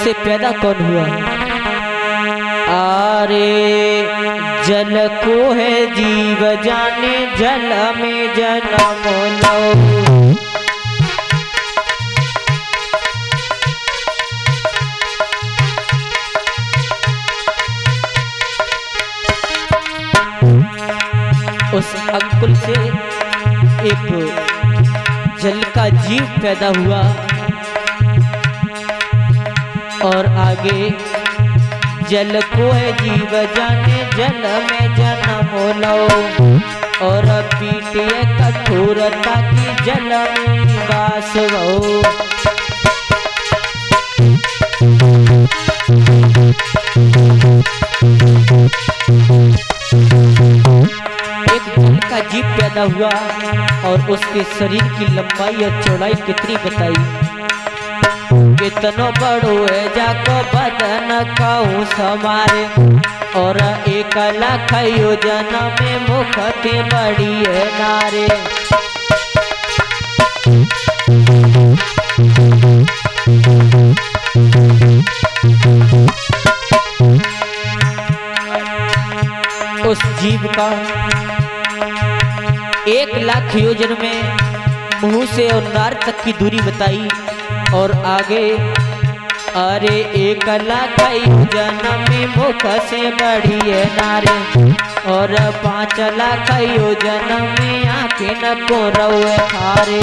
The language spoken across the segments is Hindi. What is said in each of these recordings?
उससे पैदा कौन हुआ? आरे जल को है जीव जाने, जल में जन्म लो। उस अंकुर से एक जल का जीव पैदा हुआ और आगे जल को है जीव जाने, जल में जन्म लो। और पीटिए कठोरता की जल में निवास हो। का जीव पैदा हुआ और उसके शरीर की लंबाई और चौड़ाई कितनी बताई? कितनो बड़ो है जाको बदन कहूँ समारे, और 1 लाख योजन में मुख के बड़ी है नारे। उस जीव का 1 लाख योजन में मुंह से और नार तक की दूरी बताई। और आगे अरे 1 लाख योजन में मुख से बड़ी है नारे, और 5 लाख योजन में आंखें न को रहुए खारे।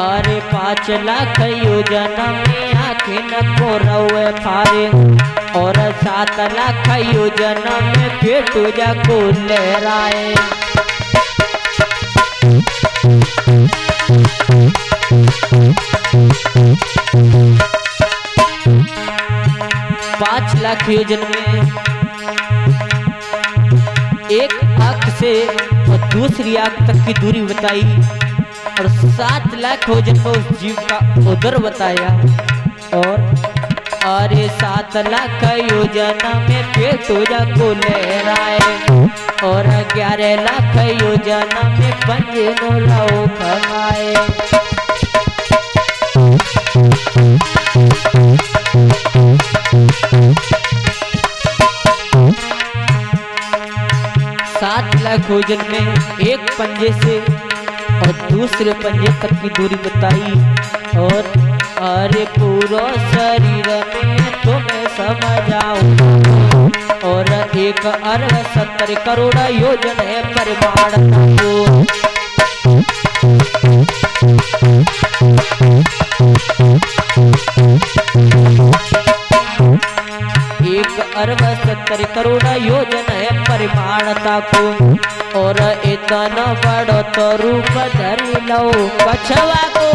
अरे 5 लाख योजन में आंखें न को रहुए फारे, और 7 लाख योजन में पेट जा को लहराए। पाँच लाख योजन में एक आंख से और दूसरी आंख तक की दूरी बताई, और 7 लाख योजन को उस जीव का उदर बताया। और अरे 7 लाख योजन में पेट को लहराए, और 11 लाख योजन में पंजनो लाओ खमाए। सात लाख योजन में एक पंजे से और दूसरे पंजे तक की दूरी बताई, और अरे पूरा शरीर में तुम्हें समझाऊं, और 1 अरब 70 करोड़ योजन है परिमाण को। 1 अरब 70 करोड़ योजन है परिमाणता को, और इतना बड़ो तो रूप धरी लो कछवा को।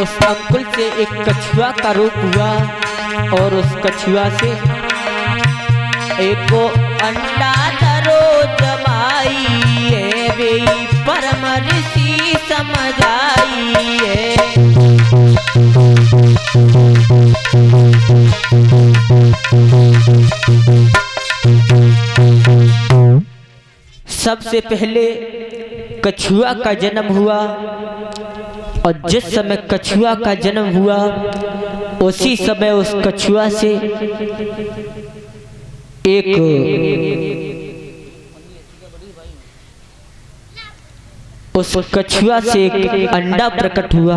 उस अंकुल से एक कछुआ का रूप हुआ, और उस कछुआ से एको अंडा धरो जमाई है, वे परम ऋषि समझाई है। सबसे पहले कछुआ का जन्म हुआ, और जिस समय कछुआ का जन्म हुआ उसी समय उस कछुआ से एक अंडा प्रकट हुआ,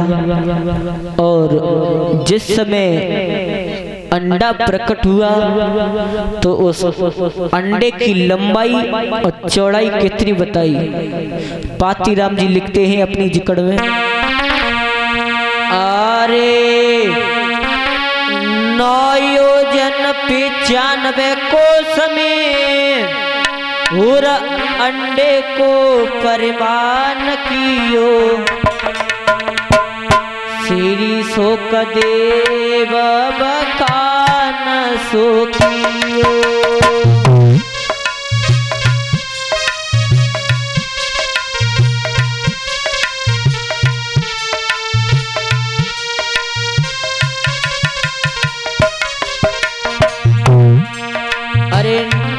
और जिस समय अंडा प्रकट हुआ तो उस अंडे की लंबाई और चौड़ाई कितनी बताई? पातीराम जी लिखते हैं अपनी जिकड़ में, अरे 9 योजन 95 कोस में और अंडे को परिमाण कियो, श्री शोक देव बखान सो कियो।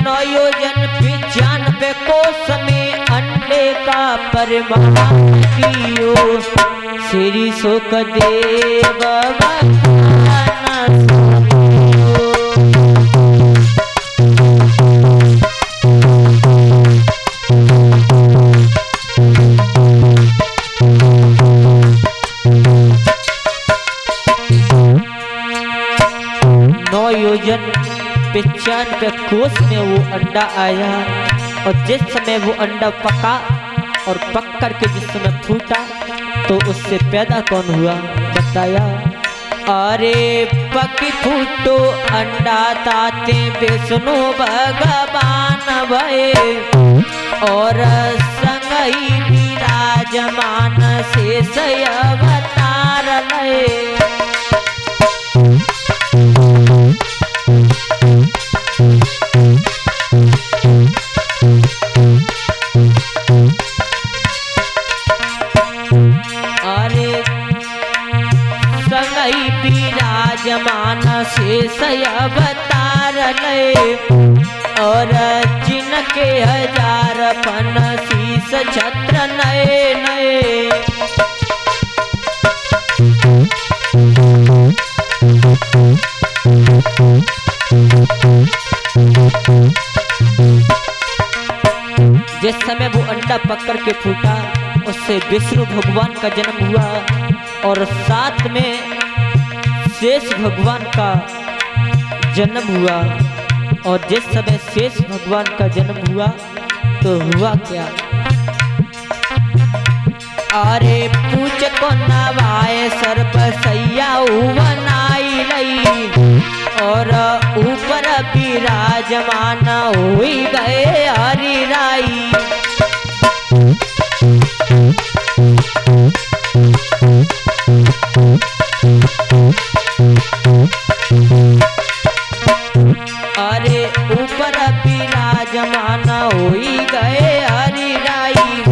9 योजन 95 कोस में अंडे का परिमाण कियो श्री सुखदेव भगवान सुनियो। 9 योजन 95 कोस में वो अंडा आया और जिस समय वो अंडा पका और पक करके जिस समय फूटा तो उससे पैदा कौन हुआ बताया। अरे पकी फूटो अंडा ताते विष्णु भगवान भये और संगई विराजमान शेष अवतार लये। विराजमान शेष अवतार लय और जिनके 1000 फन शीस छत्र नए नए। जिस समय वो अंडा पककर के फूटा उससे विष्णु भगवान का जन्म हुआ और साथ में शेष भगवान का जन्म हुआ। और जिस समय शेष भगवान का जन्म हुआ तो हुआ क्या। अरे पूछ को नवाए सर्प सैया बनाई लई और ऊपर विराजमान हुई गए हरि राई। अरे ऊपर विराजमान होई गए हरि राई।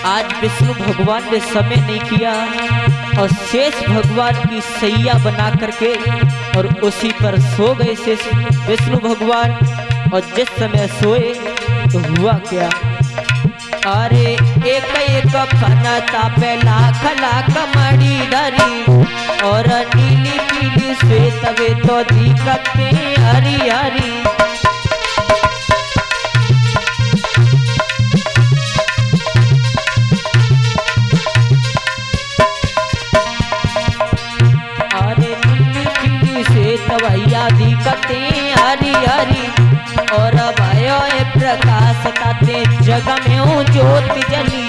आज विष्णु भगवान ने समय नहीं किया और शेष भगवान की सैया बना करके और उसी पर सो गए शेष विष्णु भगवान। और जिस समय सोए तो हुआ क्या। अरे एक एक फन तापे लाख लाख मड़ी धरी और नीली पीली श्वेत वे तो दिखते हरी हरी। अरे नीली पीली श्वेत भैया दिखते हरी हरी और भयो प्रकाश ताते जग में ज्योति जली।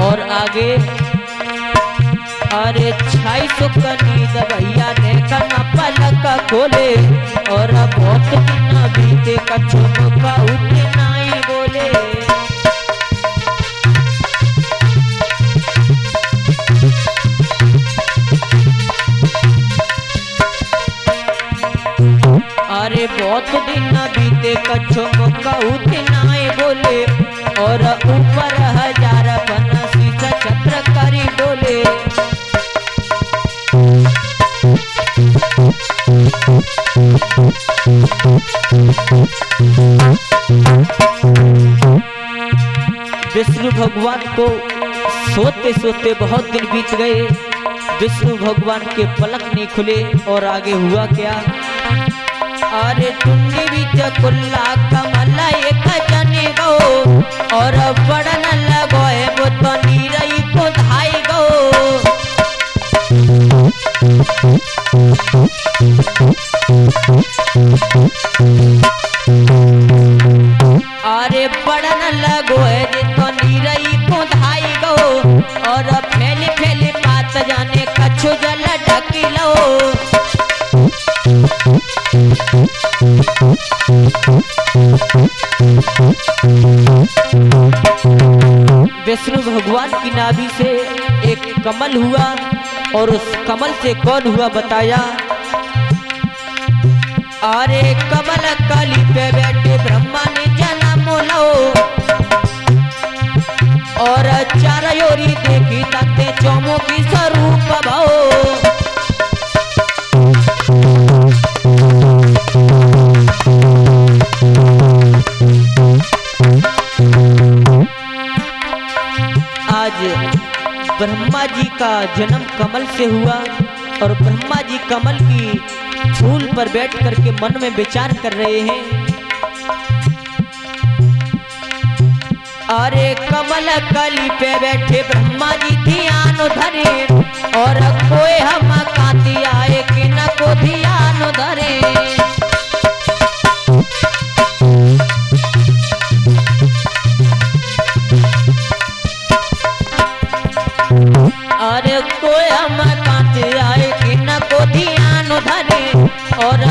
और आगे अरे 600 नींद भैया ने कना पलक खोले और बहुत दिन बीते कछो का उठे नहीं बोले। अरे बहुत दिन बीते कछो कहूत नाए बोले और ऊपर 1000 फन शीस छत्र करी डोले। विष्णु भगवान को सोते सोते बहुत दिन बीत गए। विष्णु भगवान के पलक नहीं खुले और आगे हुआ क्या। अरे टुंडी बीच कुल्ला कमल एक जने गो और बड़न लगो है वो तो नीरई को धाई गो। अरे बड़न लगो है तो नीरई को धाई गो और फैली फैली बात जाने कछु जल ढकी लो। विष्णु भगवान की नाभि से एक कमल हुआ और उस कमल से कौन हुआ बताया। अरे कमल कली पे बैठे ब्रह्मा ने जन्म लो और चार योरी देखी तत्ते चौमो की स्वरूप भाओ। आज ब्रह्मा जी का जन्म कमल से हुआ और ब्रह्मा जी कमल की फूल पर बैठ करके मन में विचार कर रहे हैं। अरे कमल कली पे बैठे ब्रह्मा जी ध्यान धरे और कोई हम काती आए कि न को ध्यान धरे। अरे कोई हम काती आए कि न को ध्यान धरे और